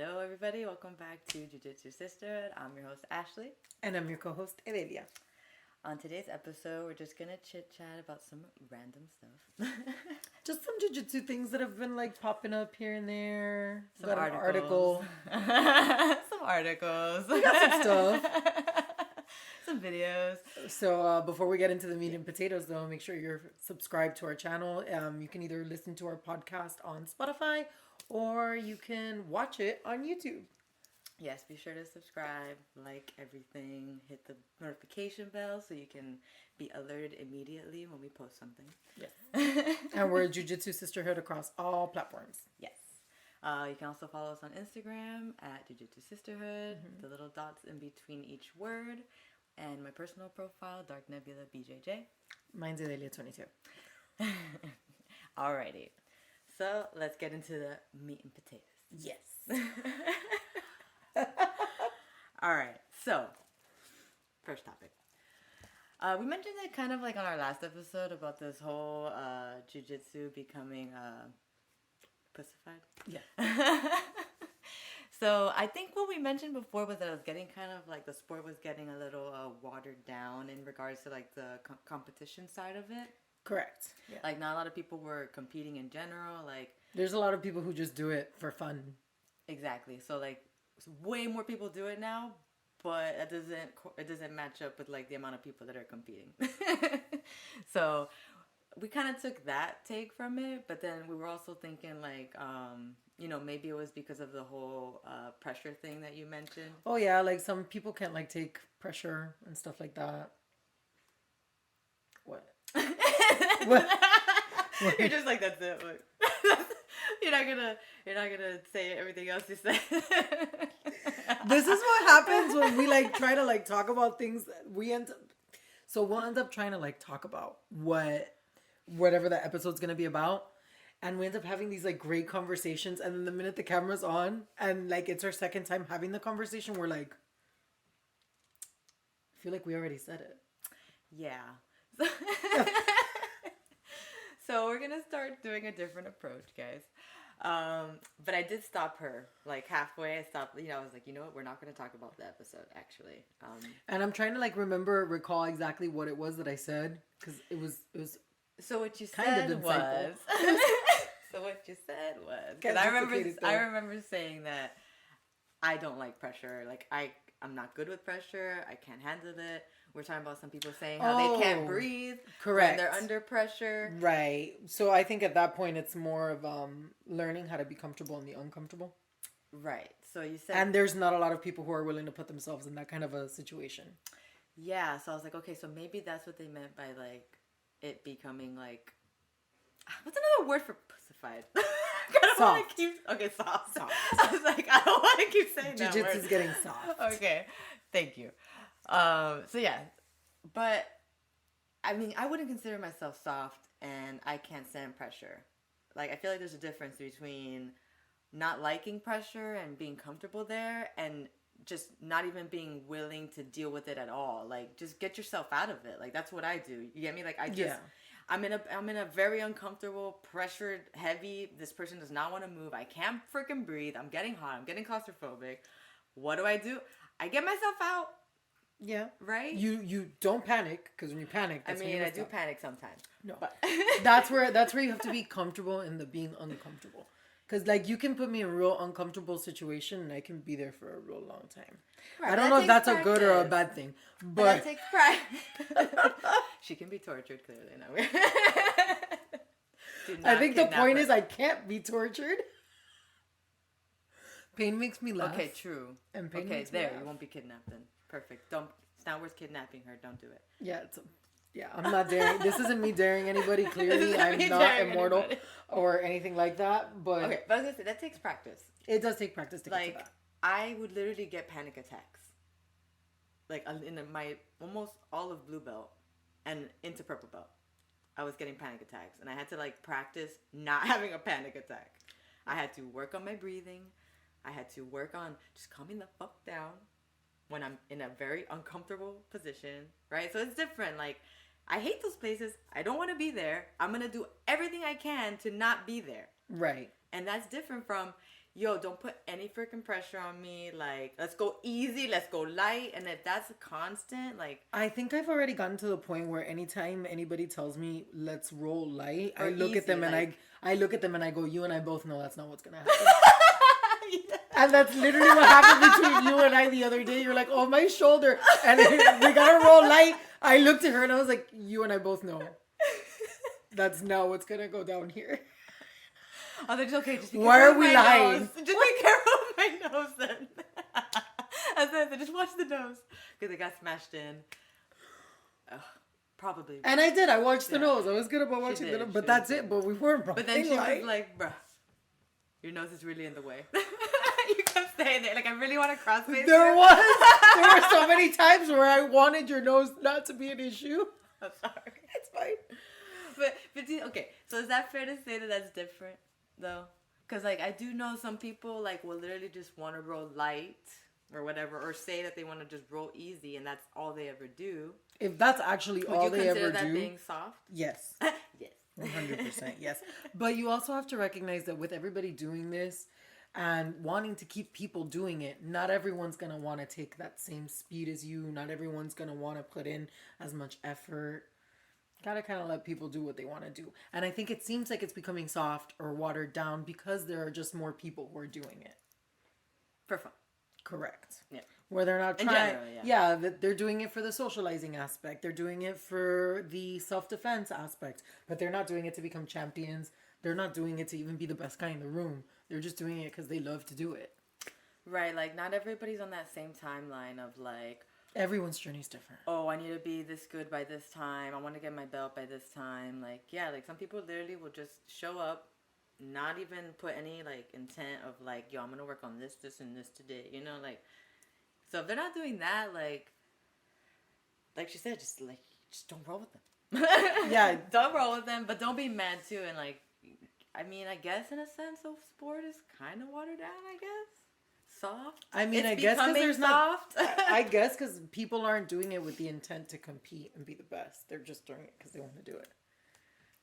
Hello, everybody. Welcome back to Jiu-Jitsu Sisterhood. I'm your host, Ashley. And I'm your co-host, Evelia. On today's episode, we're just going to chit-chat about some random stuff. Just some jiu-jitsu things that have been like popping up here and there. Some articles. Some articles. We got some stuff. Some videos. So before we get into the meat and potatoes, though, make sure you're subscribed to our channel. You can either listen to our podcast on Spotify or you can watch it on YouTube. Yes, be sure to subscribe, like everything, hit the notification bell so you can be alerted immediately when we post something. Yes. And we're a Jiu-Jitsu Sisterhood across all platforms. Yes. You can also follow us on Instagram at Jiu-Jitsu Sisterhood, the little dots in between each word, and my personal profile, Dark Nebula BJJ. Mine's Adelia22. Alrighty. So let's get into the meat and potatoes. Yes. All right. So, first topic. We mentioned it kind of like on our last episode about this whole jiu-jitsu becoming pussified. Yeah. So I think what we mentioned before was that it was getting kind of like the sport was getting a little watered down in regards to like the competition side of it. Correct. Yeah. Like not a lot of people were competing in general. Like there's a lot of people who just do it for fun. Exactly. So like way more people do it now, but it doesn't match up with like the amount of people that are competing. So we kind of took that take from it, but then we were also thinking like maybe it was because of the whole pressure thing that you mentioned. Oh yeah, like some people can't like take pressure and stuff like that. What? What? You're just like that's it. Like, you're not gonna say everything else you said. This is what happens when we like try to like talk about things that we'll end up trying to like talk about whatever that episode's gonna be about, and we end up having these like great conversations, and then the minute the camera's on and like it's our second time having the conversation, we're like, I feel like we already said it. Yeah. So we're gonna start doing a different approach, guys. But I did stop her like halfway. I stopped. I was like, you know what? We're not gonna talk about the episode actually. And I'm trying to like recall exactly what it was that I said because it was. So what you kind said of was. So what you said was. Because I remember saying that I don't like pressure. Like I'm not good with pressure. I can't handle it. We're talking about some people saying how they can't breathe. Correct. When they're under pressure. Right. So I think at that point it's more of learning how to be comfortable in the uncomfortable. Right. So you said... And there's not a lot of people who are willing to put themselves in that kind of a situation. Yeah. So I was like, okay, so maybe that's what they meant by like it becoming like... What's another word for pussified? Soft. Okay, soft. I was like, I don't want to keep saying that word. Jiu-Jitsu's getting soft. Okay. Thank you. So yeah, but I mean, I wouldn't consider myself soft and I can't stand pressure. Like, I feel like there's a difference between not liking pressure and being comfortable there and just not even being willing to deal with it at all. Like, just get yourself out of it. Like, that's what I do. You get me? Like, I'm in a very uncomfortable, pressured, heavy, this person does not want to move. I can't freaking breathe. I'm getting hot. I'm getting claustrophobic. What do? I get myself out. Yeah. Right? You don't panic, because when you panic, that's when I do panic sometimes. No. But that's where you have to be comfortable in the being uncomfortable. Because like you can put me in a real uncomfortable situation and I can be there for a real long time. Right, I don't know if that's a good or a bad thing. But that takes practice. She can be tortured, clearly. No. I think the point is I can't be tortured. Pain makes me laugh. Okay, true. And pain okay, makes me there. laugh. You won't be kidnapped then. Perfect. Don't. It's not worth kidnapping her. Don't do it. Yeah, I'm not daring. This isn't me daring anybody. Clearly, I'm not immortal or anything like that. But okay, but I was gonna say that takes practice. It does take practice to get to that. I would literally get panic attacks. Like in my almost all of blue belt and into purple belt, I was getting panic attacks, and I had to like practice not having a panic attack. I had to work on my breathing. I had to work on just calming the fuck down when I'm in a very uncomfortable position, right? So it's different. Like, I hate those places. I don't want to be there. I'm going to do everything I can to not be there. Right. And that's different from yo, don't put any freaking pressure on me. Like, let's go easy, let's go light. And if that's a constant, like, I think I've already gotten to the point where anytime anybody tells me let's roll light, I Or look at them easy, and like- I look at them and I go, you and I both know that's not what's gonna happen. And that's literally what happened between you and I the other day. You're like, oh, my shoulder, and we gotta roll light. I looked at her and I was like, you and I both know that's not what's gonna go down here. Oh, they're just okay. Just be Why careful are we with my lying? nose. Just be careful with my nose then. I said, just watch the nose because it got smashed in. Probably. And I did. I watched the Yeah. nose. I was good about watching the did. nose, but She that's did. it. But we weren't. But then she was like, bruh, your nose is really in the way. You kept saying it. Like, I really want to cross face there you. were so many times where I wanted your nose not to be an issue. I'm sorry. It's fine. But okay, so is that fair to say that that's different, though? Because, like, I do know some people, like, will literally just want to roll light or whatever, or say that they want to just roll easy, and that's all they ever do. If that's actually Would all you they consider ever that do, being soft? yes. Yes. 100%, yes. But you also have to recognize that with everybody doing this and wanting to keep people doing it, not everyone's going to want to take that same speed as you. Not everyone's going to want to put in as much effort. Gotta kind of let people do what they want to do. And I think it seems like it's becoming soft or watered down because there are just more people who are doing it. For fun. Correct. Yeah. Where they're not In trying. general, Yeah, that they're doing it for the socializing aspect. They're doing it for the self-defense aspect. But they're not doing it to become champions. They're not doing it to even be the best guy in the room. They're just doing it because they love to do it. Right, like, not everybody's on that same timeline of, like, Everyone's journey is different. oh, I need to be this good by this time. I want to get my belt by this time. Like, yeah, like, some people literally will just show up, not even put any, like, intent of, like, yo, I'm going to work on this, and this today. You know, like, so if they're not doing that, like she said, just don't roll with them. Yeah. Don't roll with them, but don't be mad, too. And, like, I mean, I guess in a sense, of sport is kind of watered down, I guess. Soft. I mean, It's I guess because becoming there's soft. not. I guess because people aren't doing it with the intent to compete and be the best. They're just doing it because they want to do it,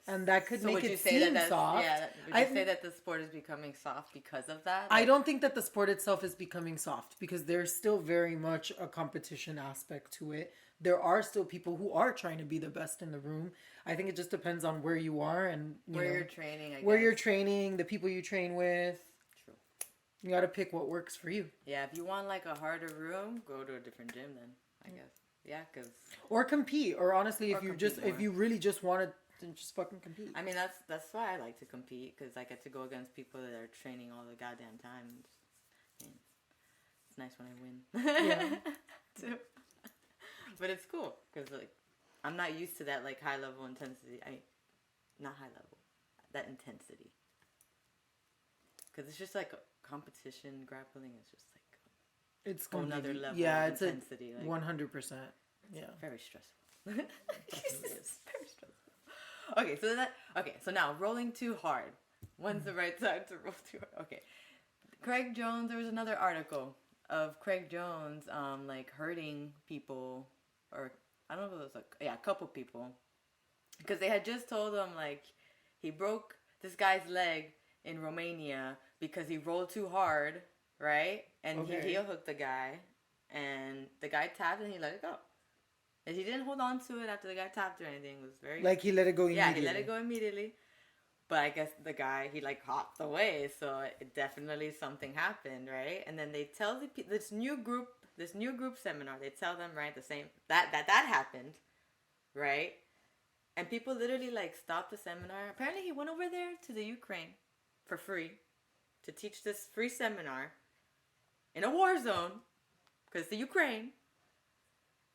and that could make it seem soft. Yeah, would you say that the sport is becoming soft because of that? I don't think that the sport itself is becoming soft because there's still very much a competition aspect to it. There are still people who are trying to be the best in the room. I think it just depends on where you are and where you're training. where you're training, the people you train with. True. You got to pick what works for you. Yeah, if you want like a harder room, go to a different gym then. I guess. Yeah, because. Or compete. Or honestly, if compete you really just want to just fucking compete. I mean, that's why I like to compete because I get to go against people that are training all the goddamn time. And it's nice when I win. Yeah. Too. But it's cool because like I'm not used to that like high level intensity. Not high level, that intensity. Because it's just like a competition grappling is just like It's another level. Yeah, of it's intensity. a 100%. Yeah. Very stressful. It's very stressful. Okay, so now rolling too hard. When's the right time to roll too hard? Okay. Craig Jones, there was another article of Craig Jones like hurting people, or I don't know if it was like, yeah, a couple people, because they had just told him like he broke this guy's leg in Romania because he rolled too hard, right? And he heel hooked the guy, and the guy tapped and he let it go. And he didn't hold on to it after the guy tapped or anything. It was very Like he let it go immediately. Yeah, he let it go immediately. But I guess the guy, he like hopped away, so it definitely something happened, right? And then they tell this new group seminar, they tell them, right, the same that happened, right? And people literally like stopped the seminar. Apparently he went over there to the Ukraine for free to teach this free seminar in a war zone because it's the Ukraine.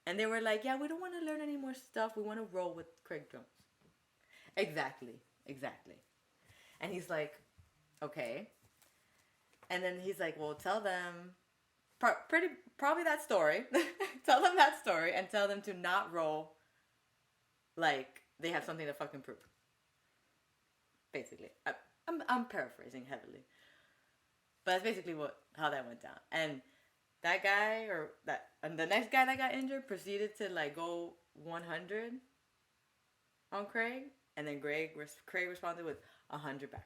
And they were like, yeah, we don't want to learn any more stuff. We want to roll with Craig Jones. Exactly. And he's like, okay. And then he's like, well, tell them probably that story. Tell them that story and tell them to not roll like they have something to fucking prove. Basically. I'm paraphrasing heavily. But that's basically how that went down. And that guy and the next guy that got injured proceeded to like go 100 on Craig. And then Craig responded with 100 back.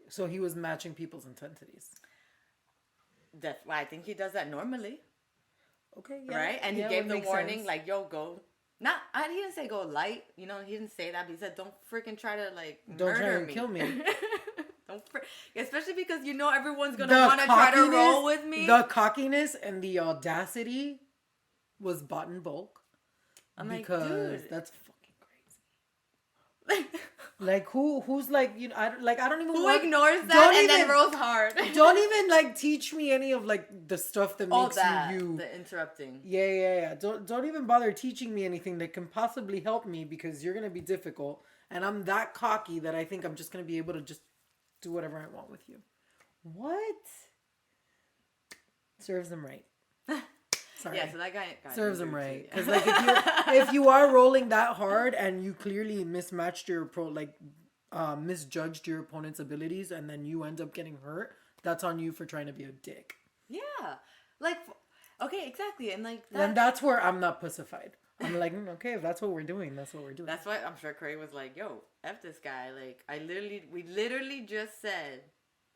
So he was matching people's intensities. I think he does that normally. Okay, yeah. Right? And yeah, he gave the warning, sense. like, yo, go. He didn't say go light. You know, he didn't say that. But he said, don't freaking try to, like, don't try murder and me. kill me. Especially because you know everyone's going to want to try to roll with me. The cockiness and the audacity was bought in bulk. I'm because like, dude. That's fucking crazy. Like who's like, you know, I don't even who ignores that and then rolls hard. Don't even like teach me any of like the stuff that makes you the interrupting. Yeah. Don't even bother teaching me anything that can possibly help me, because you're gonna be difficult, and I'm that cocky that I think I'm just gonna be able to just do whatever I want with you. What? Serves them right. Sorry. Yeah, so that guy serves him right, because like if you are rolling that hard and you clearly misjudged your opponent's abilities, and then you end up getting hurt, that's on you for trying to be a dick. Yeah, like okay, exactly, and like then that's where I'm not pussified. I'm like, okay, if that's what we're doing, that's what we're doing. That's why I'm sure Craig was like, yo, F this guy. Like we literally just said,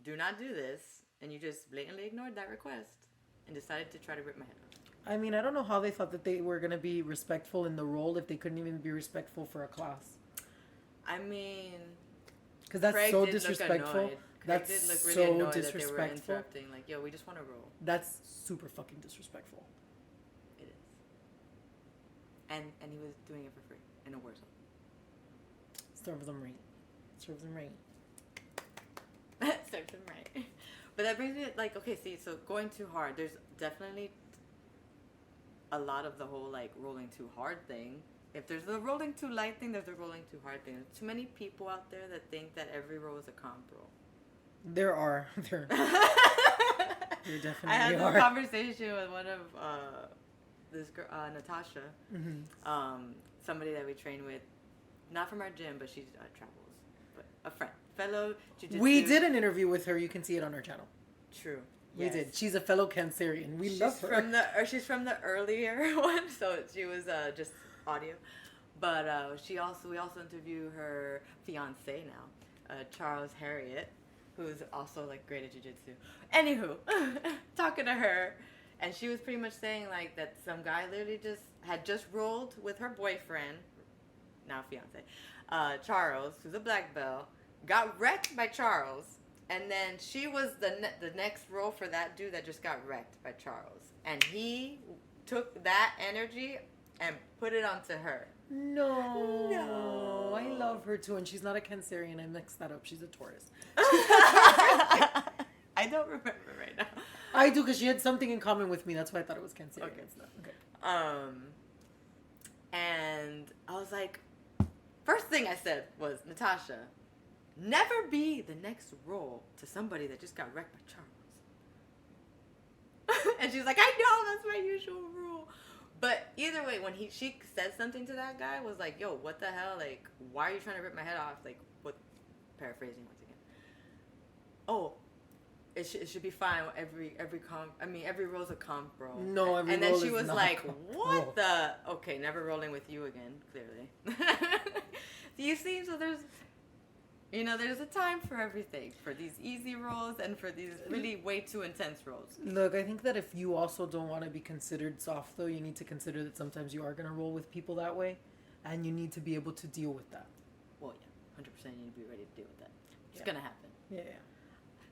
do not do this, and you just blatantly ignored that request and decided to try to rip my head off. I mean, I don't know how they thought that they were going to be respectful in the role if they couldn't even be respectful for a class. I mean... Because that's Craig so did disrespectful. Look That's did look really so annoyed disrespectful. That they were interrupting. Like, yo, we just want to roll. That's super fucking disrespectful. It is. And he was doing it for free in a war zone. Serves them right. Serves them right. Serves them right. But that brings me to, like, okay, see, so going too hard, there's definitely a lot of the whole, like, rolling too hard thing. If there's the rolling too light thing, there's the rolling too hard thing. There's too many people out there that think that every roll is a comp roll. There are. There definitely are. I had this conversation with one of this girl, Natasha, somebody that we train with, not from our gym, but she travels, but a friend, fellow Jiu-Jitsu. We did an interview with her. You can see it on our channel. True. We yes. did. She's a fellow Cancerian. She's love her. She's from the earlier one, so she was just audio. But we also interview her fiance now, Charles Harriet, who's also like great at jiu-jitsu. Anywho, talking to her, and she was pretty much saying like that some guy literally had just rolled with her boyfriend, now fiance, Charles, who's a black belt, got wrecked by Charles, and then she was the next roll for that dude that just got wrecked by Charles, and he took that energy and put it onto her. No. I love her too, and she's not a Cancerian. I mixed that up. She's a Taurus. I don't remember right now. I do, because she had something in common with me. That's why I thought it was Cancerian. Okay. It's not. Okay. And I was like, first thing I said was, Natasha, never be the next role to somebody that just got wrecked by Charles. And she's like, I know, that's my usual rule. But either way, when she said something to that guy, was like, yo, what the hell? Like, why are you trying to rip my head off? Like, what? Paraphrasing once again. Oh, it should be fine. Every roll's a comp roll. No, every and then roll she is was not like, a comp what roll. the? Okay, never rolling with you again, clearly. Do you see? So there's a time for everything. For these easy rolls and for these really way too intense rolls. Look, I think that if you also don't want to be considered soft, though, you need to consider that sometimes you are going to roll with people that way, and you need to be able to deal with that. Well, yeah, 100% you need to be ready to deal with that. It's going to happen. Yeah.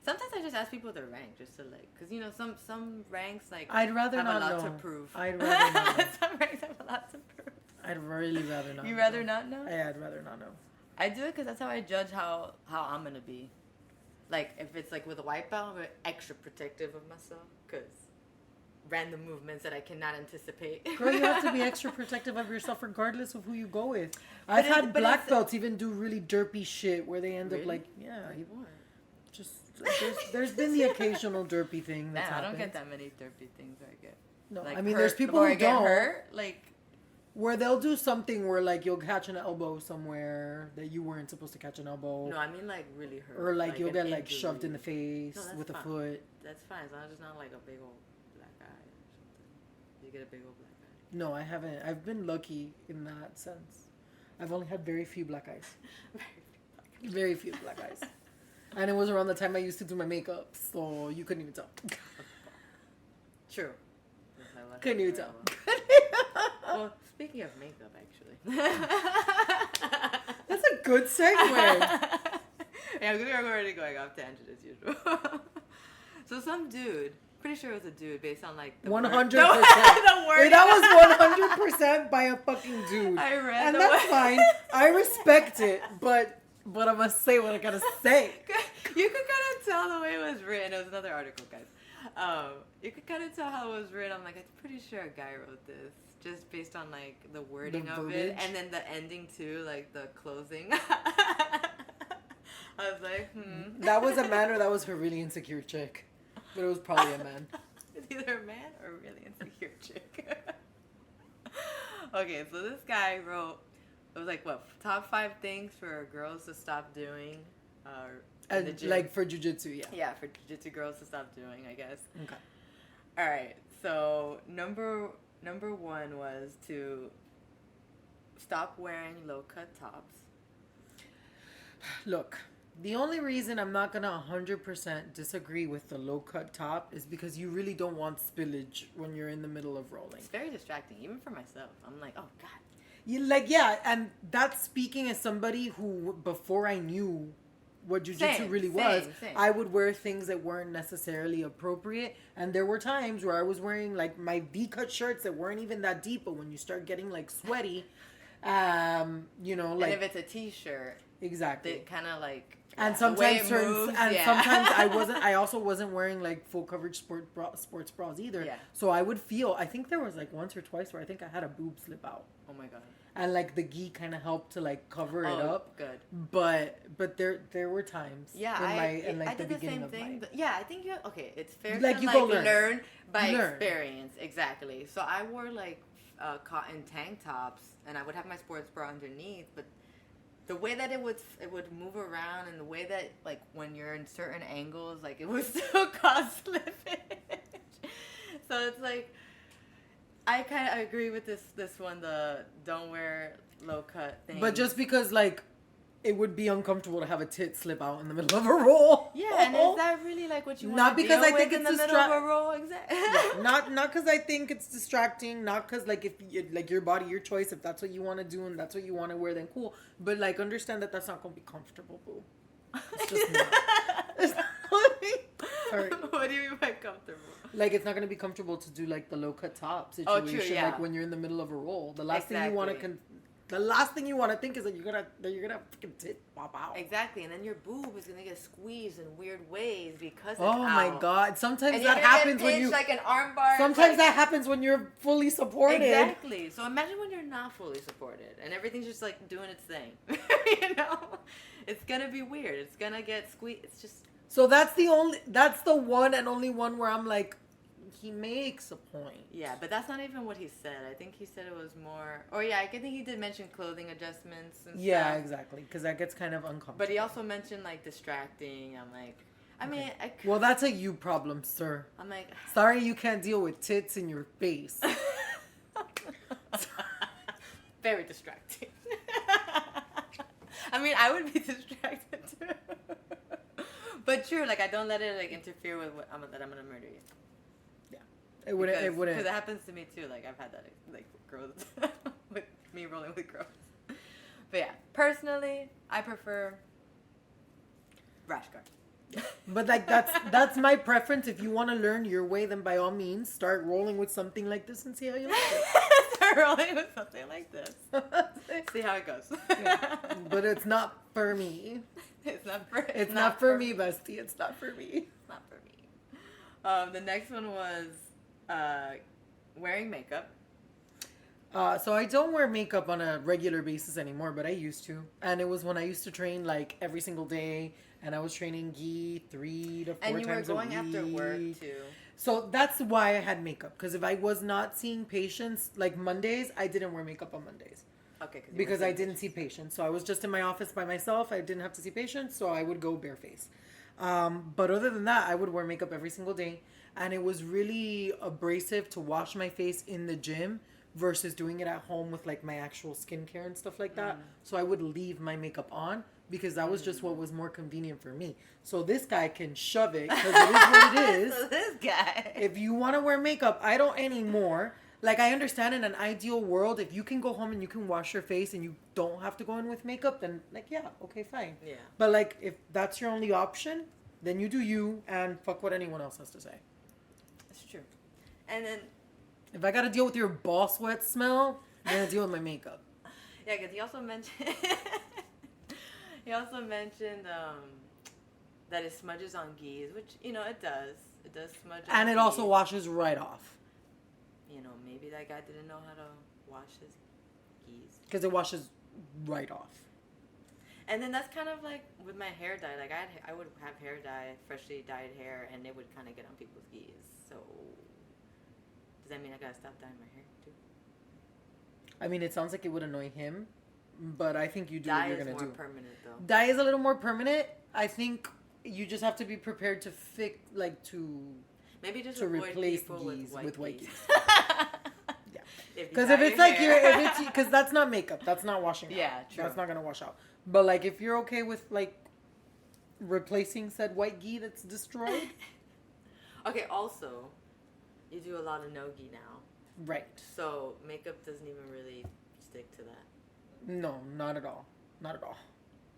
Sometimes I just ask people their rank just to like, because some ranks like I'd rather have not a lot know. to prove. I'd rather not know. Some ranks have a lot to prove. I'd really rather not. You rather not know? Yeah, I'd rather not know. I do it because that's how I judge how I'm gonna be. Like if it's like with a white belt, I'm extra protective of myself because random movements that I cannot anticipate. Girl, you have to be extra protective of yourself regardless of who you go with. I've had black belts even do really derpy shit where they end up like, just there's been the occasional derpy thing that's happened. I don't get that many derpy things I get. No, like I mean, hurt, there's people who get don't. Hurt, like where they'll do something where like you'll catch an elbow somewhere that you weren't supposed to catch an elbow. No, I mean like really hurt. Or like you'll get like shoved in the face with a foot. That's fine, as long as it's not like a big old black eye or something. You get a big old black eye. No, I haven't. I've been lucky in that sense. I've only had very few black eyes. Very few black eyes. And it was around the time I used to do my makeup, so you couldn't even tell. True. Couldn't even tell. Well, speaking of makeup, actually. That's a good segue. Yeah, we're already going off tangent as usual. So some dude, pretty sure it was a dude based on like 100%. The word. That was 100% by a fucking dude. I read and the that's word. fine. I respect it, but I must say what I gotta say. You could kind of tell the way it was written. It was another article, guys. You could kind of tell how it was written. I'm like, I'm pretty sure a guy wrote this, just based on like the wording of it, and then the ending too, like the closing. I was like, That was a man or that was her really insecure chick. But it was probably a man. It's either a man or a really insecure chick. Okay, so this guy wrote, it was like, what, top 5 things for girls to stop doing in the gym. Like for jiu-jitsu, yeah. Yeah, for jiu-jitsu girls to stop doing, I guess. Okay. All right, so number 1 was to stop wearing low-cut tops. Look, the only reason I'm not gonna 100% disagree with the low-cut top is because you really don't want spillage when you're in the middle of rolling. It's very distracting, even for myself. I'm like, oh, God. And that's speaking as somebody who, before I knew what jiu-jitsu really was, I would wear things that weren't necessarily appropriate. And there were times where I was wearing like my V-cut shirts that weren't even that deep, but when you start getting like sweaty, you know, like... And if it's a t-shirt... Exactly. They kind of like... And sometimes sometimes I also wasn't wearing like full coverage sports bras either. Yeah. So I would feel, I think there was like once or twice where I think I had a boob slip out. Oh my God. And like the gi kind of helped to like cover it up. Good. But there were times. Yeah, I did the same thing. I think it's fair like to you like go learn by experience. Exactly. So I wore like cotton tank tops and I would have my sports bra underneath, but the way that it would move around and the way that like when you're in certain angles, like it would still cause slippage. So it's like I kind of agree with this one, the don't wear low cut thing. But just because like it would be uncomfortable to have a tit slip out in the middle of a roll. Yeah, and is that really like what you want not to because deal I think with it's in the middle of a roll? Exactly. Yeah, not because I think it's distracting. Not because like if you, like your body, your choice. If that's what you want to do and that's what you want to wear, then cool. But like understand that that's not gonna be comfortable, boo. It's just not. Sorry. What do you mean by comfortable? Like it's not gonna be comfortable to do like the low cut top situation. Oh, true, yeah. Like when you're in the middle of a roll, the last thing you want to think is that you're gonna freaking tit pop out. Exactly, and then your boob is gonna get squeezed in weird ways because it's oh my out. God! Sometimes and that happens when you like an arm bar. Sometimes that happens when you're fully supported. Exactly. So imagine when you're not fully supported and everything's just like doing its thing. You know, it's gonna be weird. It's gonna get squeezed. It's just. So that's the one and only one where I'm like, he makes a point. Yeah, but that's not even what he said. I think he said it was more... Or yeah, I think he did mention clothing adjustments and yeah, stuff. exactly. Because that gets kind of uncomfortable. But he also mentioned, like, distracting. I'm like... I mean... Well, that's a you problem, sir. I'm like... Sorry you can't deal with tits in your face. Very distracting. I mean, I would be distracted, too. But true, like, I don't let it, like, interfere with that I'm going to murder you. It wouldn't. Because it happens to me too. Like I've had that, like girls, with me rolling with girls. But yeah, personally, I prefer rash guard. But like that's my preference. If you want to learn your way, then by all means, start rolling with something like this and see how you like it. Start rolling with something like this. See how it goes. Yeah. But it's not for me. It's not for. It's not for me, bestie. It's not for me. It's not for me. The next one was. Wearing makeup. So I don't wear makeup on a regular basis anymore, but I used to. And it was when I used to train like every single day, and I was training gi 3 to 4 times a week. And you were going after work too. So that's why I had makeup. Because if I was not seeing patients, like Mondays, I didn't wear makeup on Mondays. Okay. Because I didn't see patients. So I was just in my office by myself. I didn't have to see patients, so I would go barefaced. But other than that, I would wear makeup every single day. And it was really abrasive to wash my face in the gym versus doing it at home with like my actual skincare and stuff like that. So I would leave my makeup on because that was just what was more convenient for me. So this guy can shove it because it is what it is. So this guy. If you want to wear makeup, I don't anymore. Like, I understand in an ideal world, if you can go home and you can wash your face and you don't have to go in with makeup, then, like, yeah, okay, fine. Yeah. But, like, if that's your only option, then you do you and fuck what anyone else has to say. That's true. And then... If I got to deal with your ball sweat smell, I'm going to deal with my makeup. Yeah, because he also mentioned... he also mentioned that it smudges on gis, which, you know, it does. It does smudge on And it gis. also washes right off. You know, maybe that guy didn't know how to wash his gis. Because it washes right off. And then that's kind of like with my hair dye. Like, I would have hair dye, freshly dyed hair, and it would kind of get on people's gis. So, does that mean I gotta stop dyeing my hair, too? I mean, it sounds like it would annoy him, but I think you do Dye what you're going is to do. more permanent, though. Dye is a little more permanent. I think you just have to be prepared to fix, like, to Maybe just to avoid replace people gis with white gis. gis. Yeah. Because if it's like because that's not makeup, that's not washing out. Yeah, true. That's not going to wash out. But, like, if you're okay with, like, replacing said white gi that's destroyed. Okay, also, you do a lot of no-gi now. Right. So, makeup doesn't even really stick to that. No, not at all. Not at all.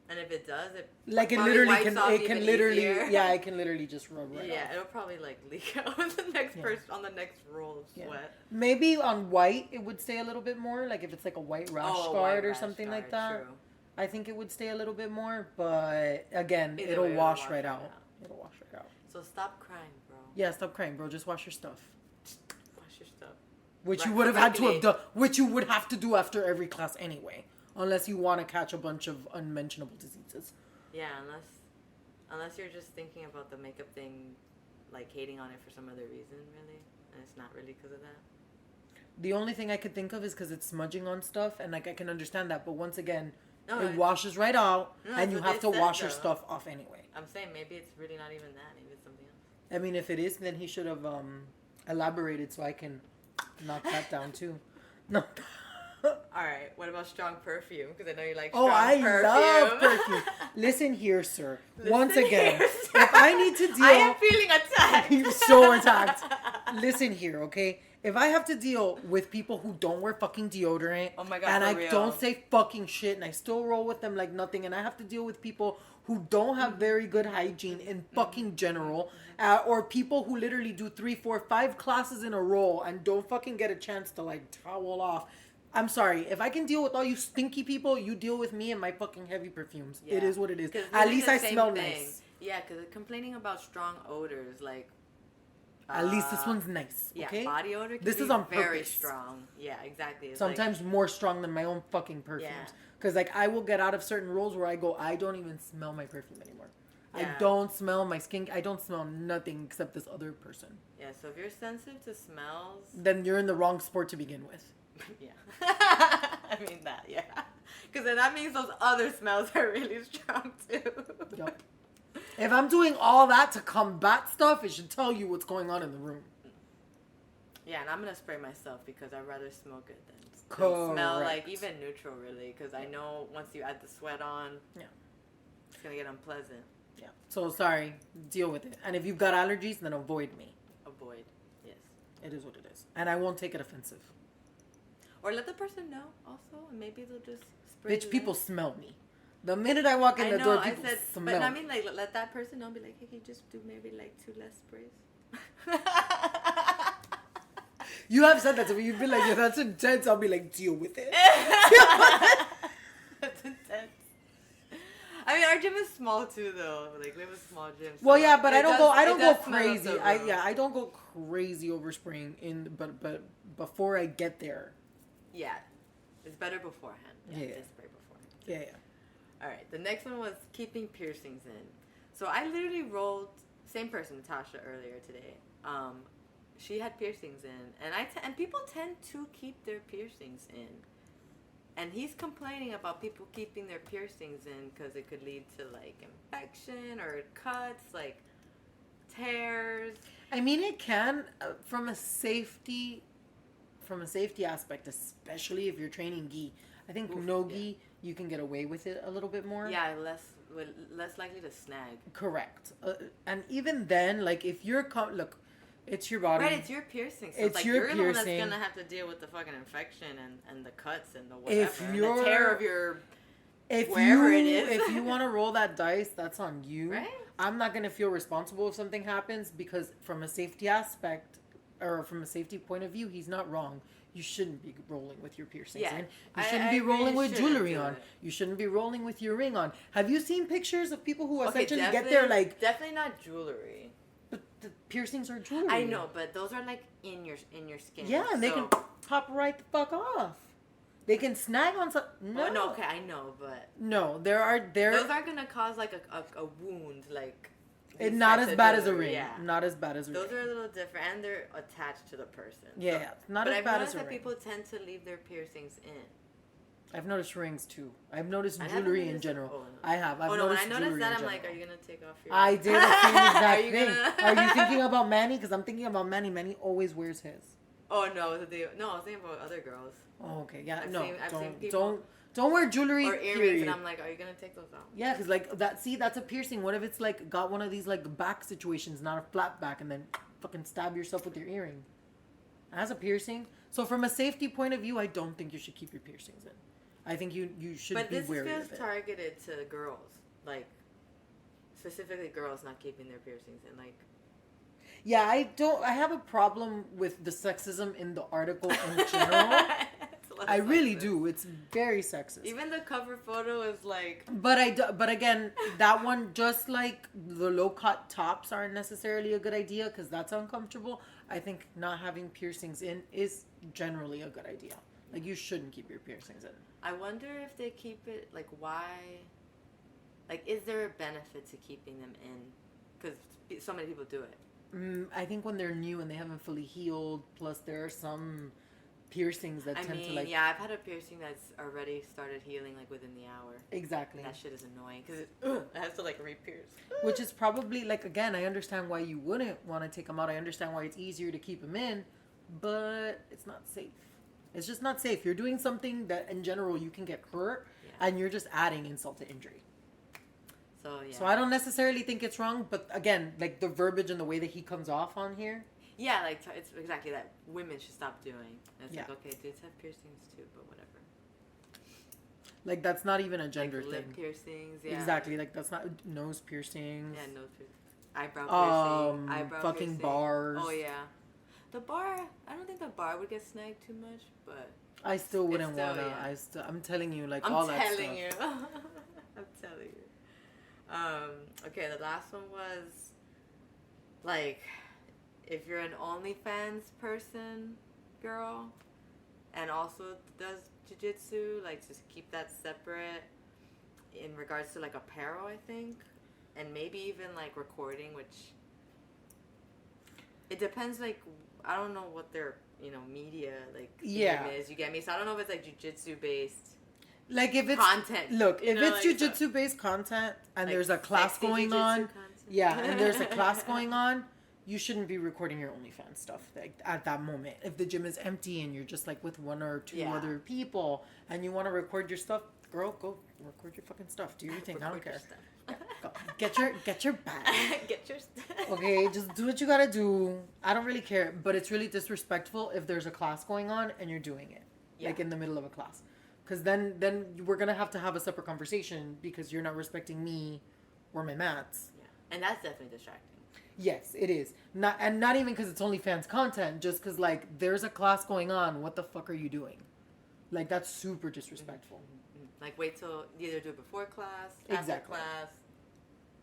And if it does, it Like, it probably literally wipes can, off it can even literally, easier. yeah, it can literally just rub right Yeah, off. it'll probably, like, leak out on the next Yeah. person, on the next roll of Yeah. sweat. Maybe on white, it would stay a little bit more. Like, if it's like a white rash Oh, guard white or rash something like guard, that. true. I think it would stay a little bit more, but again, Either it'll way, wash right out. It'll wash right out. So stop crying, bro. Yeah, stop crying, bro. Just wash your stuff. Wash your stuff. Which you Right, would have had to have correctly. done. Which you would have to do after every class anyway, unless you want to catch a bunch of unmentionable diseases. Yeah, unless you're just thinking about the makeup thing, like hating on it for some other reason, really, and it's not really because of that. The only thing I could think of is because it's smudging on stuff, and like I can understand that. But once again, No, it washes right out, No, and that's you what have they to said, wash your though. stuff off anyway. I'm saying maybe it's really not even that. Maybe it's something else. I mean, if it is, then he should have elaborated so I can knock that down too. No. All right. What about strong perfume? Because I know you like strong Oh, I perfume. love perfume. Listen here, sir. Once Listen again, here, sir. if I need to deal... I am feeling attacked. You're so attacked. Listen here, okay? If I have to deal with people who don't wear fucking deodorant, Oh my God, and for I real. don't say fucking shit, and I still roll with them like nothing, and I have to deal with people who don't have very good hygiene in fucking general, or people who literally do 3, 4, 5 classes in a row and don't fucking get a chance to like towel off. I'm sorry. If I can deal with all you stinky people, you deal with me and my fucking heavy perfumes. Yeah. It is what it is. 'Cause At really least the I same smell thing. nice. Yeah, because complaining about strong odors, like... At least this one's nice. Yeah, Okay. body odor can This be is on very purpose. strong. Yeah, exactly. It's Sometimes more strong than my own fucking Yeah. perfumes. Because like I will get out of certain roles where I go, I don't even smell my perfume anymore. Yeah. I don't smell my skin. I don't smell nothing except this other person. Yeah, so if you're sensitive to smells... Then you're in the wrong sport to begin with. Yeah. I mean that, yeah. Because then that means those other smells are really strong too. Yep. If I'm doing all that to combat stuff, it should tell you what's going on in the room. Yeah, and I'm going to spray myself because I'd rather smell good than smell like Correct. even neutral really. Because I know once you add the sweat on, Yeah. it's going to get unpleasant. Yeah. So sorry. Deal with it. And if you've got allergies, then avoid me. Avoid, yes. It is what it is. And I won't take it offensive. Or let the person know also, and maybe they'll just spray Bitch, you people in. smell me. The minute I walk in I the know, door, I people said, smell but I me. mean, like, let that person know, and be like, hey, can you just do maybe like 2 less sprays? You have said that to me. You've been like, yeah, that's intense. I'll be like, deal with it. That's intense. I mean, our gym is small too, though. Like, we have a small gym. So Well, yeah, but it I don't does- go. I it don't go does smell up crazy. the I room. don't go crazy overspraying in. But before I get there, Yeah, it's better beforehand. Yeah, Yeah. just spray beforehand. yeah. All right, the next one was keeping piercings in. So I literally rolled same person, Natasha, earlier today. She had piercings in, and and people tend to keep their piercings in. And he's complaining about people keeping their piercings in because it could lead to like infection or cuts, like tears. I mean, it can from a safety from a safety aspect, especially if you're training gi, I think no gi, you can get away with it a little bit more. Yeah, less likely to snag. Correct. And even then, like, if you're look, it's your body. Right, it's your piercing. So it's like, your you're piercing. the one that's gonna have to deal with the fucking infection and the cuts and the whatever. If and you're the tear of your if wherever you it is. if you want to roll that dice, that's on you. Right. I'm not gonna feel responsible if something happens, because from a safety aspect or from a safety point of view, he's not wrong. You shouldn't be rolling with your piercings in. You shouldn't be rolling with jewelry on. You shouldn't be rolling with your ring on. Have you seen pictures of people who essentially get their like? Definitely not jewelry. But the piercings are jewelry. I know, but those are like in your skin. Yeah, and they can pop right the fuck off. They can snag on some. No, oh, no, okay, I know, but no, there. Those are gonna cause like a wound, like. Not as bad as a ring. Yeah. Not as bad as a ring. Those are a little different, and they're attached to the person. Yeah, not as bad as a ring. But I've noticed that people tend to leave their piercings in. I've noticed rings too. I've noticed jewelry in general. Oh, no. I have. I've when noticed I noticed that, I'm like, are you gonna take off your? I did the same exact thing. Are you thinking about Manny? Because I'm thinking about Manny. Manny always wears his. Oh no, I was thinking about other girls. Oh, okay, yeah, Don't wear jewelry or earrings, period. and I'm like, are you gonna take those out? Yeah, because like that. See, that's a piercing. What if it's like got one of these like back situations, not a flat back, and then fucking stab yourself with your earring? As a piercing. So from a safety point of view, I don't think you should keep your piercings in. I think you should be wary of it. But this feels targeted to girls, like specifically girls not keeping their piercings in, like. Yeah, I have a problem with the sexism in the article in general. I really do. It's very sexist. Even the cover photo is like. But again, that one, just like the low cut tops aren't necessarily a good idea because that's uncomfortable. I think not having piercings in is generally a good idea. Like, you shouldn't keep your piercings in. I wonder if they keep it, like, why? Like, is there a benefit to keeping them in? Because so many people do it. I think when they're new and they haven't fully healed, plus there are some piercings that tend to like. Yeah, I've had a piercing that's already started healing like within the hour. Exactly. That shit is annoying because it has to like re-pierce. Which is probably like, again, I understand why you wouldn't want to take them out. I understand why it's easier to keep them in, but it's not safe. It's just not safe. You're doing something that in general you can get hurt, and you're just adding insult to injury. So I don't necessarily think it's wrong, but again, like the verbiage and the way that he comes off on here. Yeah, like it's exactly that women should stop doing. And it's like, okay, dudes have piercings too, but whatever. Like, that's not even a gender like thing. Lip piercings, yeah. Exactly, like that's not nose piercings. Yeah, nose piercings. Eyebrow piercing. Eyebrow fucking piercing. bars. Oh yeah, the bar. I don't think the bar would get snagged too much, but I still wouldn't wanna. Yeah. I'm telling you, like all that stuff. I'm telling you. I'm telling you. Okay, the last one was like, if you're an OnlyFans person, girl, and also does jiu-jitsu, like, just keep that separate in regards to like apparel, I think, and maybe even like recording, which it depends. Like, I don't know what their media like is. You get me? So I don't know if it's like jiu-jitsu based. Like, if it's content, look, if it's jiu-jitsu based content and like there's a class going on, and there's a class going on, you shouldn't be recording your OnlyFans stuff like at that moment. If the gym is empty and you're just like with one or two other people and you want to record your stuff, girl, go record your fucking stuff. Do your thing. I don't care. Yeah, go. Get your bag. Get your stuff. Okay, just do what you gotta do. I don't really care, but it's really disrespectful if there's a class going on and you're doing it like in the middle of a class. Because then we're going to have a separate conversation because you're not respecting me or my mats. Yeah. And that's definitely distracting. Yes, it is. Not even because it's OnlyFans content, just because, like, there's a class going on. What the fuck are you doing? Like, that's super disrespectful. Mm-hmm. Like, wait till you either do it before class, after class,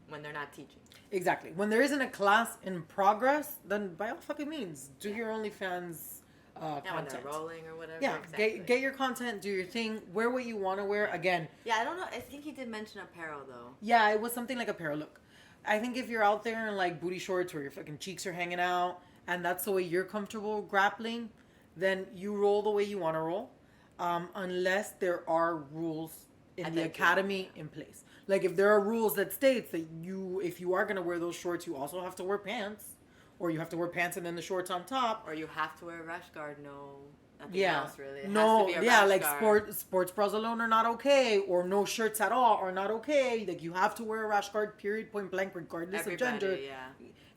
when they're not teaching. Exactly. When there isn't a class in progress, then by all fucking means, do your OnlyFans content. When they're rolling or whatever. Yeah, exactly. Get your content, do your thing, wear what you want to wear. Again. Yeah, I don't know. I think he did mention apparel though. Yeah, it was something like apparel. Look, I think if you're out there in like booty shorts where your fucking cheeks are hanging out and that's the way you're comfortable grappling, then you roll the way you want to roll, unless there are rules in the academy in place. Like, if there are rules that states that if you are going to wear those shorts, you also have to wear pants. Or you have to wear pants and then the shorts on top. Or you have to wear a rash guard, no. Nothing else really. It No, has to be a yeah, rash like guard. sports bras alone are not okay, or no shirts at all are not okay. Like you have to wear a rash guard, period, point blank, regardless of gender. Yeah.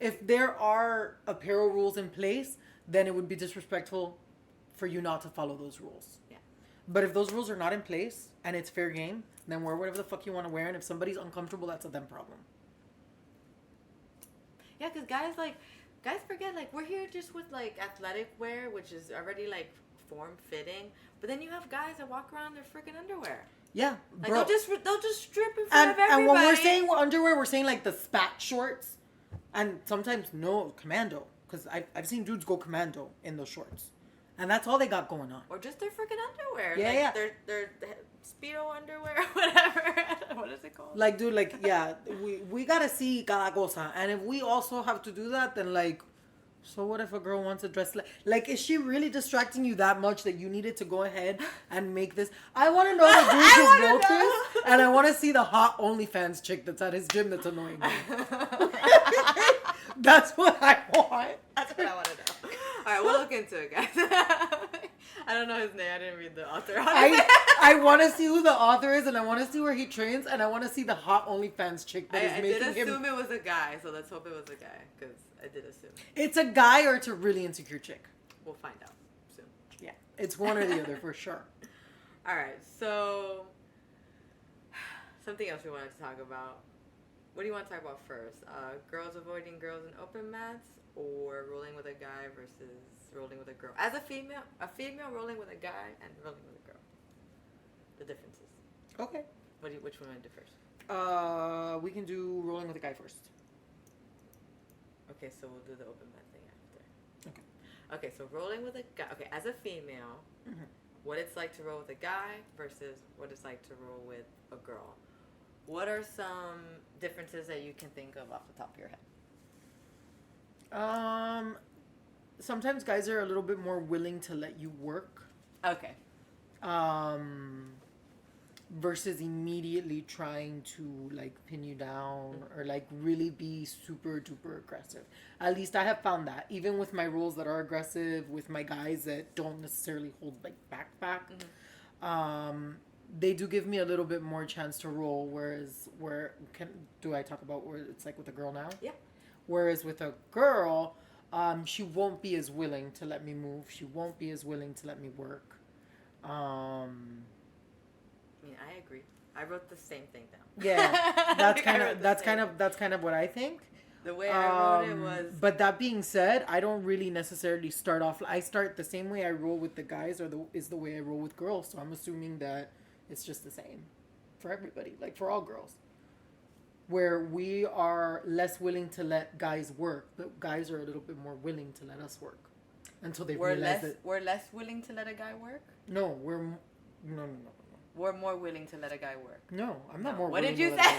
If there are apparel rules in place, then it would be disrespectful for you not to follow those rules. Yeah. But if those rules are not in place and it's fair game, then wear whatever the fuck you want to wear. And if somebody's uncomfortable, that's a them problem. Yeah, because guys forget, like, we're here just with, like, athletic wear, which is already, like, form-fitting. But then you have guys that walk around in their freaking underwear. Yeah, like, bro. they'll just strip in front of everybody. And when we're saying underwear, we're saying, like, the spat shorts. And sometimes, no, commando. Because I've seen dudes go commando in those shorts. And that's all they got going on. Or just their freaking underwear. Yeah, like, yeah. Their Speedo underwear, whatever. What is it called? Like, dude, like, yeah, we gotta see cada cosa. And if we also have to do that, then, like, so what if a girl wants to dress like, is she really distracting you that much that you needed to go ahead and make this? I want to know the dude who wrote this, and I want to see the hot OnlyFans chick that's at his gym that's annoying me. That's what I want. That's what I want to know. All right, we'll look into it, guys. I don't know his name. I didn't read the author. I want to see who the author is, and I want to see where he trains, and I want to see the hot OnlyFans chick that is making him. I did assume it was a guy, so let's hope it was a guy, because I did assume. It's a guy or it's a really insecure chick. We'll find out soon. Yeah, it's one or the other for sure. All right, so something else we wanted to talk about. What do you want to talk about first? Girls avoiding girls in open mats, or rolling with a guy versus rolling with a girl? As a female rolling with a guy and rolling with a girl. The differences. Okay. Which one do you want to do first? We can do rolling with a guy first. Okay, so we'll do the open mat thing after. Okay. Okay, so rolling with a guy. Okay, as a female, what it's like to roll with a guy versus what it's like to roll with a girl. What are some differences that you can think of off the top of your head? Sometimes guys are a little bit more willing to let you work. Okay. Versus immediately trying to, like, pin you down or, like, really be super duper aggressive. At least I have found that. Even with my roles that are aggressive, with my guys that don't necessarily hold, like, back. They do give me a little bit more chance to roll, whereas do I talk about where it's like with a girl now? Yeah. Whereas with a girl, she won't be as willing to let me move. She won't be as willing to let me work. I agree. I wrote the same thing down. Yeah, that's kind of what I think. The way I wrote it was. But that being said, I don't really necessarily start off. I start the same way I roll with the guys, is the way I roll with girls. So I'm assuming that it's just the same for everybody, like for all girls. Where we are less willing to let guys work, but guys are a little bit more willing to let us work until they realize that we're less willing to let a guy work. No. We're more willing to let a guy work. No, I'm not more. What willing did you to say?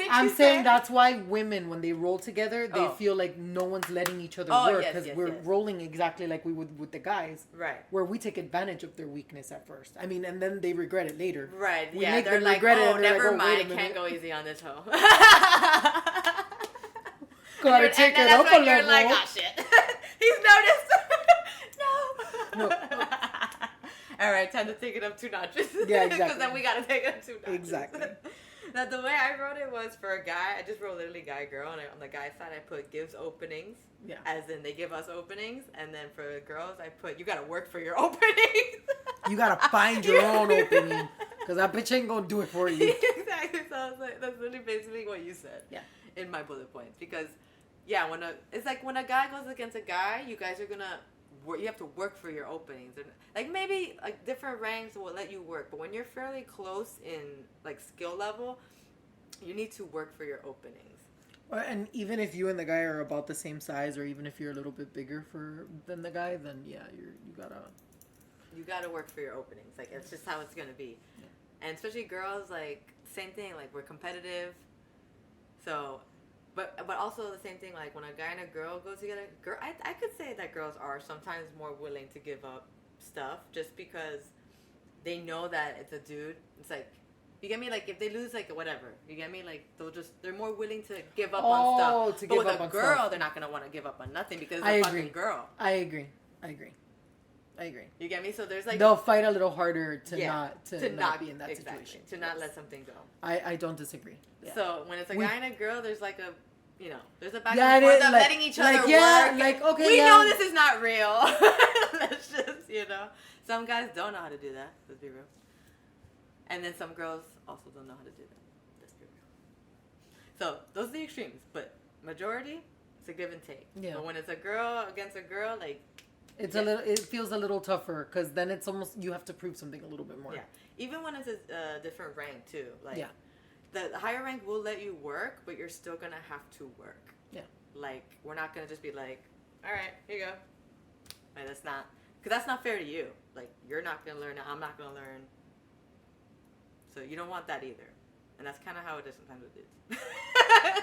I'm saying that's why women, when they roll together, they feel like no one's letting each other work because we're rolling exactly like we would with the guys. Right. Where we take advantage of their weakness at first. I mean, and then they regret it later. Right. We yeah. make They're them like, regret it. Oh, never like, mind. Can't go easy on this hoe. Gotta take it up a level. You're like, oh shit. He's noticed. No. All right, time to take it up 2 notches. Yeah, exactly. Because then we gotta take it up 2 notches. Exactly. Now, the way I wrote it was for a guy, I just wrote literally guy, girl, and on the guy side I put gives openings. Yeah. As in they give us openings, and then for the girls I put you gotta work for your openings. You gotta find your own opening, because that bitch ain't gonna do it for you. Exactly. So I was like, that's really basically what you said. Yeah. In my bullet points, because yeah, it's like when a guy goes against a guy, you guys are gonna. You have to work for your openings, and like maybe like different ranks will let you work, but when you're fairly close in like skill level, you need to work for your openings. And even if you and the guy are about the same size, or even if you're a little bit bigger than the guy, then yeah, you gotta work for your openings. Like it's just how it's gonna be. Yeah. And especially girls, like same thing. Like we're competitive, so. But also the same thing, like when a guy and a girl go together, I could say that girls are sometimes more willing to give up stuff just because they know that it's a dude. It's like, you get me? Like if they lose, like whatever, you get me? Like they're more willing to give up on stuff. But with a girl, they're not gonna want to give up on nothing because it's a fucking girl. I agree. I agree. You get me? So there's like they'll fight a little harder to yeah, not be in that situation. To not let something go. I don't disagree. Yeah. So when it's a guy and a girl, there's like a there's a back Yeah, and forth it is, of like- letting each other like, yeah, work. like, okay, we yeah. know this is not real. Let's just some guys don't know how to do that. Let's be real. And then some girls also don't know how to do that. Let's be real. So those are the extremes, but majority, it's a give and take. Yeah. But when it's a girl against a girl, like It's a little. It feels a little tougher because then it's almost you have to prove something a little bit more. yeah, even when it's a different rank too. Like Yeah. the higher rank will let you work, but you're still gonna have to work. Yeah. Like we're not gonna just be like, all right, here you go. Like that's not, because that's not fair to you. Like you're not gonna learn, I'm not gonna learn. So you don't want that either. And that's kind of how it is sometimes with dudes.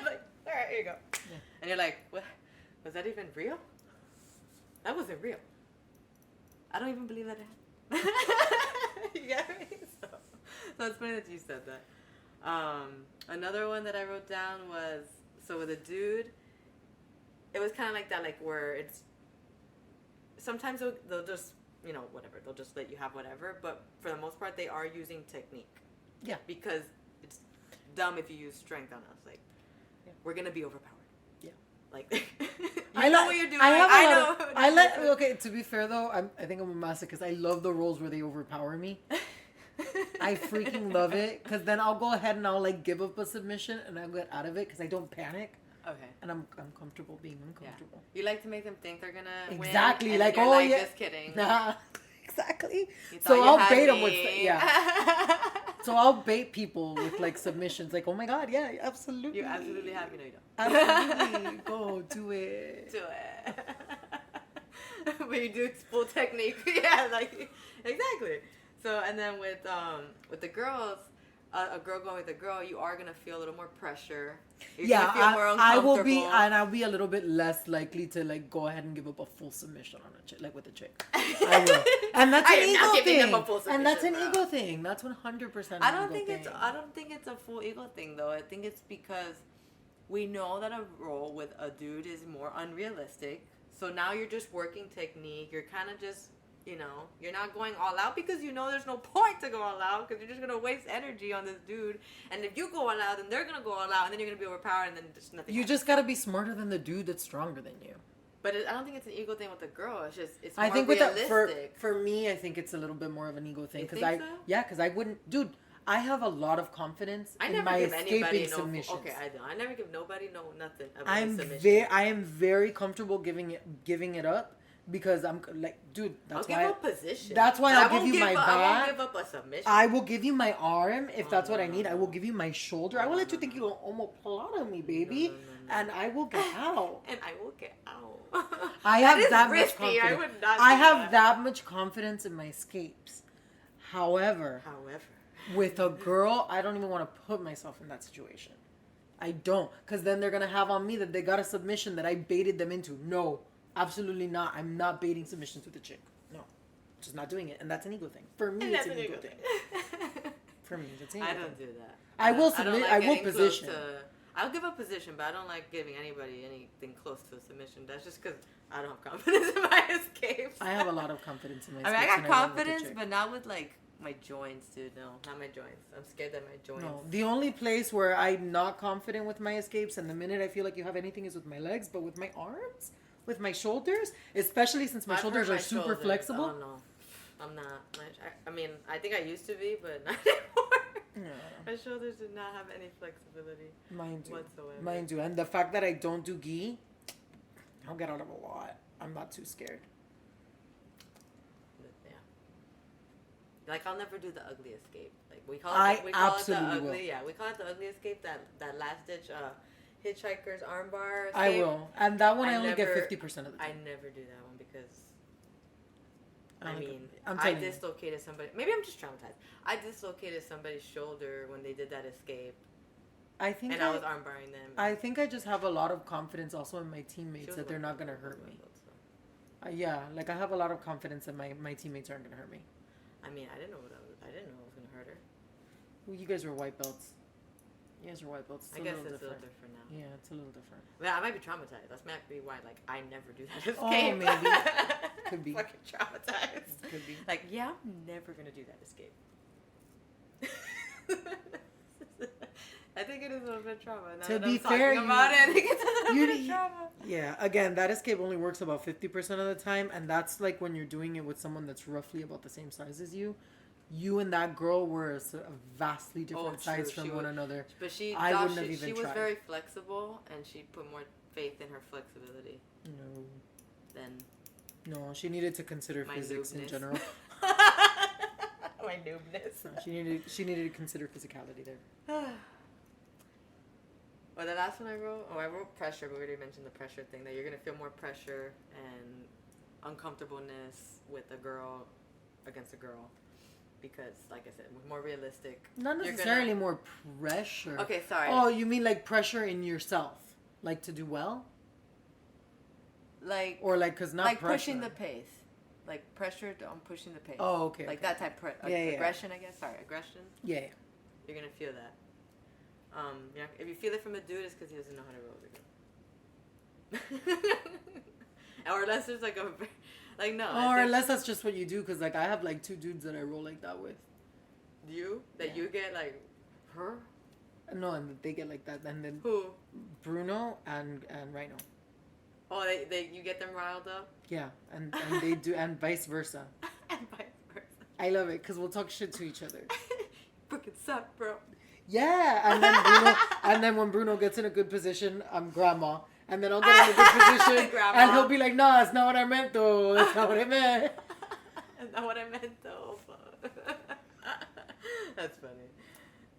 Like, all right, here you go. Yeah. And you're like, what? Was that even real? That wasn't real. I don't even believe that it happened. You get me? So it's funny that you said that. Another one that I wrote down was, so with a dude, it was kind of like that, like where it's, sometimes they'll just, whatever, they'll just let you have whatever, but for the most part, they are using technique. Yeah. Because it's dumb if you use strength on us. Like, we're going to be overpowered. Yeah. Like, I know what you're doing. Okay, to be fair though, I think I'm a masochist. I love the roles where they overpower me. I freaking love it because then I'll go ahead and I'll like give up a submission and I'll get out of it because I don't panic. Okay. And I'm comfortable being uncomfortable. Yeah. You like to make them think they're gonna win. Exactly. Like, you're oh like, yeah. Just kidding. Nah. Exactly. So I'll bait them with So I'll bait people with like submissions. Like, oh my god, yeah, absolutely. You absolutely have. You know you don't. Absolutely. Go do it. Do it. But you do full technique. Yeah, like exactly. So and then with the girls, a girl going with a girl, you are gonna feel a little more pressure. You're gonna feel more uncomfortable. I'll be a little bit less likely to like go ahead and give up a full submission on a chick, like with a chick. I will, and that's an ego thing. And that's an ego thing. That's 100%. I don't think it's a full ego thing though. I think it's because we know that a role with a dude is more unrealistic. So now you're just working technique. You're kind of just, you're not going all out because there's no point to go all out because you're just going to waste energy on this dude. And if you go all out, then they're going to go all out and then you're going to be overpowered and then just nothing happens. Just got to be smarter than the dude that's stronger than you. But I don't think it's an ego thing with the girl. It's just, it's I more think realistic. For me, I think it's a little bit more of an ego thing. You think so? Yeah, because I wouldn't, dude, I have a lot of confidence in my escaping submissions. Okay, I don't. I never give nobody nothing. I am very comfortable giving it up because I'm like, dude. That's I'll give up position. That's why I'll give you my back. I won't give up a submission. I will give you my arm if that's what I need. I will give you my shoulder. I will let you think you omoplata me, baby, and I will get out. And I will get out. I have that risky. much confidence. I would not. I have that much confidence in my escapes. However. With a girl, I don't even want to put myself in that situation. I don't. Because then they're going to have on me that they got a submission that I baited them into. No, absolutely not. I'm not baiting submissions with a chick. No. Just not doing it. And that's an ego thing. For me, it's an ego thing. For me, it's an ego thing. I don't do that. I will submit. I will position. I'll give a position, but I don't like giving anybody anything close to a submission. That's just because I don't have confidence in my escapes. I have a lot of confidence in my escapes. I got confidence, but not with like my joints, dude. No, not my joints. I'm scared that my joints. No, the only place where I'm not confident with my escapes, and the minute I feel like you have anything, is with my legs. But with my arms, with my shoulders, especially since my shoulders are super flexible. Oh no, I'm not. I mean, I think I used to be, but not anymore. No. My shoulders did not have any flexibility. Mine do. Whatsoever. Mine do. And the fact that I don't do gi, I'll get out of a lot. I'm not too scared. Like I'll never do the ugly escape. Like we call it the ugly. Will. Yeah, we call it the ugly escape. That last ditch hitchhiker's armbar escape. I will, and that one I only get 50% of the time. I never do that one because I dislocated somebody. Maybe I'm just traumatized. I dislocated somebody's shoulder when they did that escape. I was armbarring them. I think I just have a lot of confidence also in my teammates that they're not gonna hurt me. Yeah, like I have a lot of confidence that my teammates aren't gonna hurt me. I mean, I didn't know I was gonna hurt her. Well, you guys were white belts. Yes, you're white belts. I guess it's a little different now. Yeah, it's a little different. Well, I might be traumatized. That's might be why, like, I never do that escape. Oh, maybe. Could be. Fucking traumatized. Could be. Like, yeah, I'm never gonna do that escape. I think it is a little bit trauma. Now To that be I'm fair, talking about it, I think it's a little bit of trauma. Yeah, again, that escape only works about 50% of the time, and that's like when you're doing it with someone that's roughly about the same size as you. You and that girl were a vastly different size from one another. But she was very flexible, and she put more faith in her flexibility. No. Than she needed to consider physics in general. My noobness. No, she needed to consider physicality there. Well, the last one I wrote pressure, but we already mentioned the pressure thing, that you're going to feel more pressure and uncomfortableness with a girl against a girl. Because, like I said, more realistic. Not necessarily more pressure. Okay, sorry. Oh, you mean like pressure in yourself? Like to do well? Like... Or like, because not like pressure. pushing the pace. Like pressure on pushing the pace. Oh, okay. Like that type of aggression, I guess. Sorry, aggression. Yeah. You're going to feel that. Yeah, if you feel it from a dude, it's because he doesn't know how to roll the girl. Or unless there's like a... Like, no. Or unless that's just what you do, because, like, I have, like, 2 dudes that I roll like that with. You? That you get, like, her? No, and they get like that. And then... Who? Bruno and Rhino. Oh, you get them riled up? Yeah, and they do, and vice versa. And vice versa. I love it, because we'll talk shit to each other. Fucking suck, bro. Yeah, and then when Bruno gets in a good position, I'm grandma. And then I'll get in a good position, and he'll be like, "Nah, it's not what I meant, though. That's not what I meant." That's not what I meant, though. That's funny.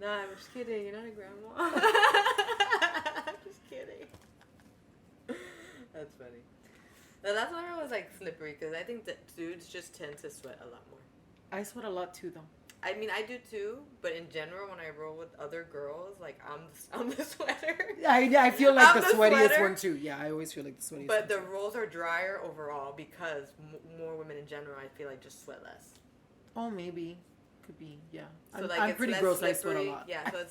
No, I'm just kidding. You're not a grandma. I'm just kidding. That's funny. The last one I was like slippery because I think that dudes just tend to sweat a lot more. I sweat a lot too, though. I mean, I do too, but in general, when I roll with other girls, like, I'm the sweater. I feel like I'm the sweatiest sweater, one too. Yeah, I always feel like the sweatiest but one the too. rolls are drier overall because more women in general, I feel like, just sweat less. Oh, maybe. Could be, yeah. So I'm pretty gross, slippery. I sweat a lot. Yeah, so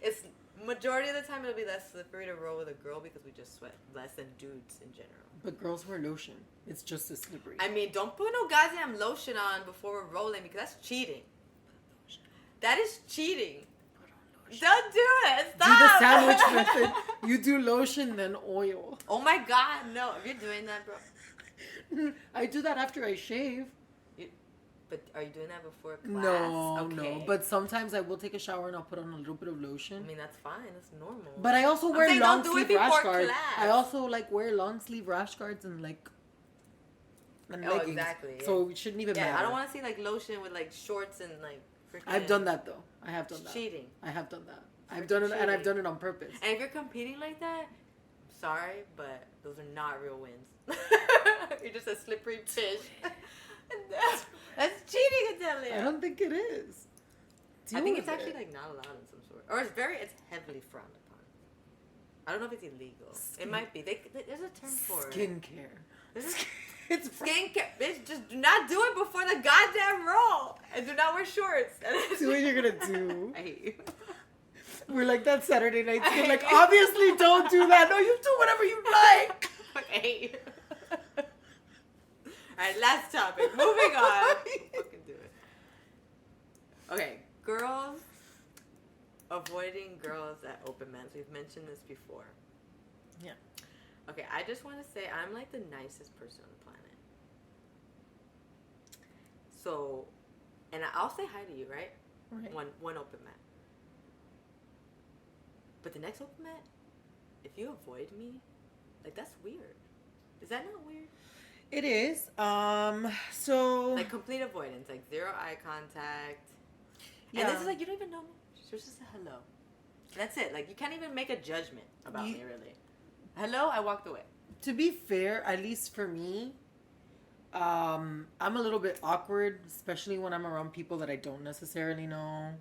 it's majority of the time it'll be less slippery to roll with a girl because we just sweat less than dudes in general. But girls wear lotion. It's just as slippery. I mean, don't put no goddamn lotion on before we're rolling because that's cheating. That is cheating. Don't do it. Stop. Do the sandwich method. You do lotion, then oil. Oh my God, no. If you're doing that, bro. I do that after I shave. But are you doing that before class? No. But sometimes I will take a shower and I'll put on a little bit of lotion. I mean, that's fine. That's normal. But I also wear long sleeve rash guards. Class. I also like wear long sleeve rash guards and like leggings. Exactly. Yeah. So it shouldn't even matter. I don't want to see like lotion with like shorts and like freaking... I've done that though. I have done that. Cheating. I have done that. I've done it, and I've done it on purpose. And if you're competing like that, I'm sorry, but those are not real wins. You're just a slippery fish. That's cheating, Adelia. I don't think it is. I think it's actually like not allowed in some sort, or it's heavily frowned upon. I don't know if it's illegal. It might be. There's a term for it. Skincare. It's skincare. Bitch, just do not do it before the goddamn roll, and do not wear shorts. See what you're gonna do. I hate you. We're like that Saturday night skit. Like, obviously, don't do that. No, you do whatever you like. I hate you. Alright, last topic. Moving on. Fucking do it. Okay, girls avoiding girls at open mans. We've mentioned this before. Yeah. Okay, I just want to say I'm like the nicest person on the planet. So, and I'll say hi to you, right? Right. One open mat. But the next open mat, if you avoid me, like that's weird. Is that not weird? It is. So like complete avoidance, like zero eye contact. Yeah. And this is like you don't even know me. Just say hello. That's it. Like you can't even make a judgment about me, really. Hello, I walked away. To be fair, at least for me, I'm a little bit awkward, especially when I'm around people that I don't necessarily know.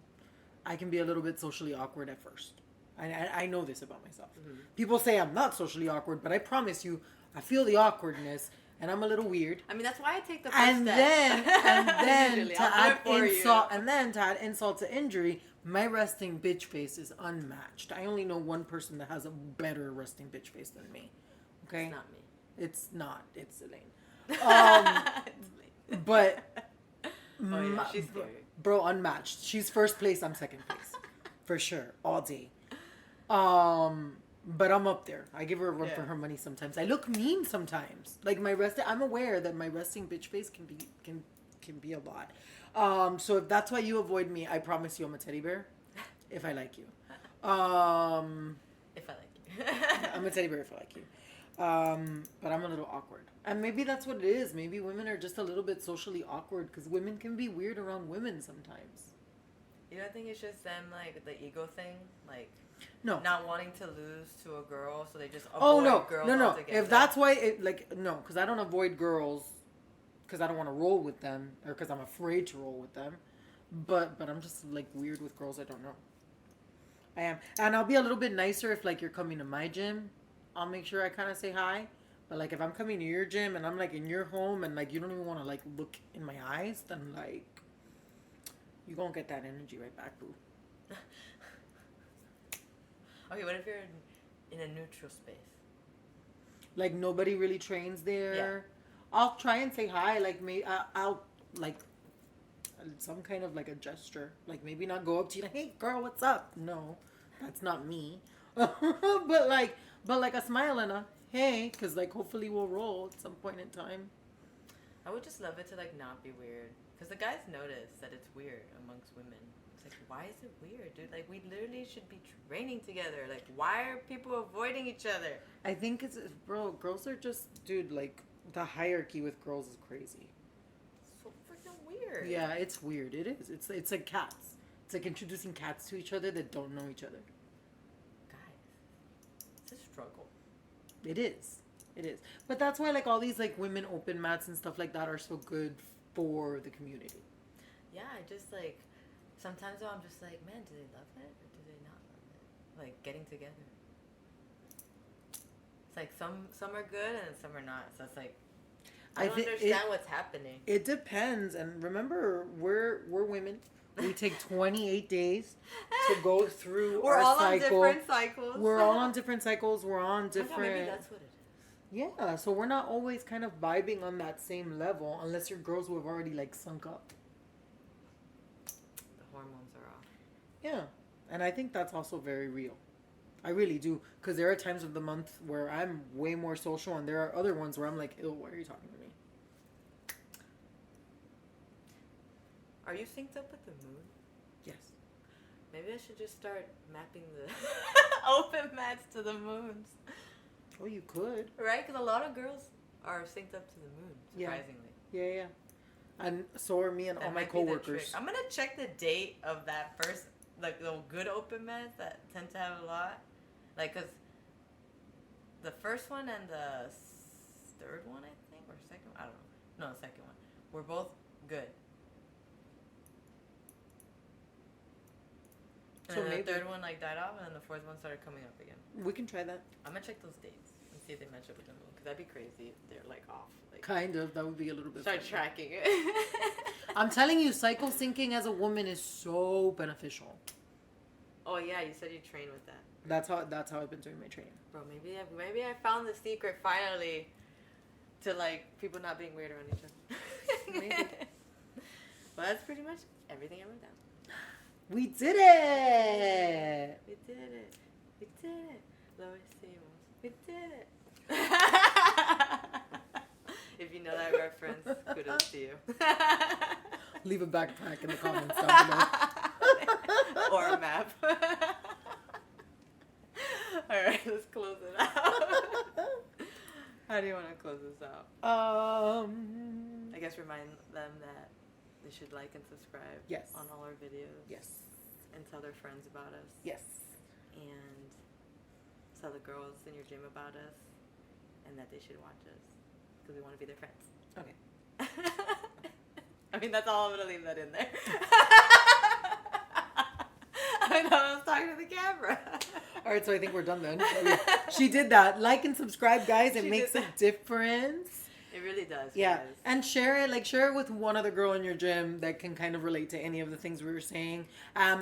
I can be a little bit socially awkward at first. I know this about myself. Mm-hmm. People say I'm not socially awkward, but I promise you, I feel the awkwardness. and I'm a little weird. I mean, that's why I take the first And step. then Usually, to I'll do add it for insult, you. and then to add insult to injury, my resting bitch face is unmatched. I only know one person that has a better resting bitch face than me. Okay, It's not me. it's not. It's Elaine. It's me. But Oh yeah, she's scary. bro, unmatched. She's first place. I'm second place, for sure, all day. But I'm up there. I give her a run for her money sometimes. I look mean sometimes. Like I'm aware that my resting bitch face can be a lot. So if that's why you avoid me, I promise you I'm a teddy bear. If I like you. If I like you. I'm a teddy bear if I like you. But I'm a little awkward. And maybe that's what it is. Maybe women are just a little bit socially awkward because women can be weird around women sometimes. You don't think it's just them, like, the ego thing? Like, no, not wanting to lose to a girl, so they just avoid girls altogether? If that's why, no, because I don't avoid girls because I don't want to roll with them or because I'm afraid to roll with them. But I'm just, like, weird with girls I don't know. I am. And I'll be a little bit nicer if, like, you're coming to my gym. I'll make sure I kind of say hi. But, like, if I'm coming to your gym and I'm, like, in your home and, like, you don't even want to, like, look in my eyes, then, like, you gonna get that energy right back, boo. Okay, what if you're in a neutral space? Like, nobody really trains there. Yeah. I'll try and say hi. Like, I'll, like, some kind of, like, a gesture. Like, maybe not go up to you like, hey, girl, what's up? No, that's not me. but, like, a smile and a hey, because, like, hopefully we'll roll at some point in time. I would just love it to, like, not be weird. Because the guys notice that it's weird amongst women. It's like, why is it weird, dude? Like, we literally should be training together. Like, why are people avoiding each other? I think bro, girls are just, dude, like, the hierarchy with girls is crazy. So freaking weird. Yeah, it's weird. It is. It's like cats. It's like introducing cats to each other that don't know each other. Guys, it's a struggle. It is. It is. But that's why, like, all these, like, women open mats and stuff like that are so good for the community. Yeah, I just, like, sometimes though I'm just like, man, do they love it or do they not love it? Like, getting together. It's like some are good and some are not. So it's like, I don't understand what's happening. It depends. And remember, we're women. We take 28 days to go through We're our all cycle. on different cycles. We're all on different cycles. We're on different... Oh, maybe that's what it is. Yeah, so we're not always kind of vibing on that same level unless you're girls who have already, like, sunk up. The hormones are off. Yeah, and I think that's also very real. I really do, because there are times of the month where I'm way more social, and there are other ones where I'm like, ew, why are you talking to me? Are you synced up with the moon? Yes. Maybe I should just start mapping the open mats to the moons. Oh, you could. Right? Because a lot of girls are synced up to the moon, surprisingly. Yeah. And so are me and all my coworkers. I'm going to check the date of that first, like, the good open mats that tend to have a lot. Like, because the first one and the third one, I think, or second, I don't know. No, the second one. Were both good. And So then maybe the third one, like, died off, and then the fourth one started coming up again. we can try that. I'm going to check those dates and see if they match up with the moon. Because that'd be crazy if they're, like, off. Like, Kind of. That would be a little bit start funny. tracking it. I'm telling you, cycle syncing as a woman is so beneficial. Oh, yeah, you said you train with that. That's how I've been doing my training. Bro, maybe I found the secret finally to, like, people not being weird around each other. Maybe. Well, that's pretty much everything I wrote down. We did it! We did it. We did it. Lo hicimos. We did it. If you know that reference, kudos to you. Leave a backpack in the comments down below. Or a map. Alright, let's close it out. How do you want to close this out? I guess remind them that they should like and subscribe Yes. on all our videos. Yes. And tell their friends about us. Yes. And tell the girls in your gym about us. And that they should watch us. Because we want to be their friends. Okay. I mean, that's all I'm going to leave that in there. I know, I was talking to the camera. All right, so I think we're done then. She did that. Like and subscribe, guys. It She makes did a difference. It It really does. Yeah, guys. and share it. Like, share it with one other girl in your gym that can kind of relate to any of the things we were saying.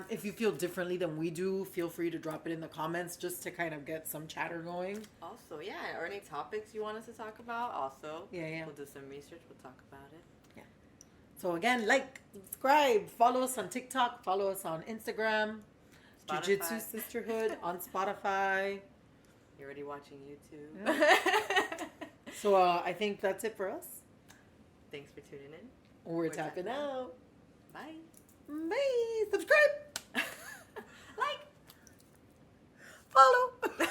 If you feel differently than we do, feel free to drop it in the comments just to kind of get some chatter going. Also, yeah, or any topics you want us to talk about. Also, Yeah. We'll do some research. We'll talk about it. Yeah. So again, like, subscribe, follow us on TikTok, follow us on Instagram, Spotify. Jiu-Jitsu Sisterhood on Spotify. You're already watching YouTube. Yeah. So I think that's it for us. Thanks for tuning in. We're tapping out. Bye. Bye. Subscribe. Like. Follow.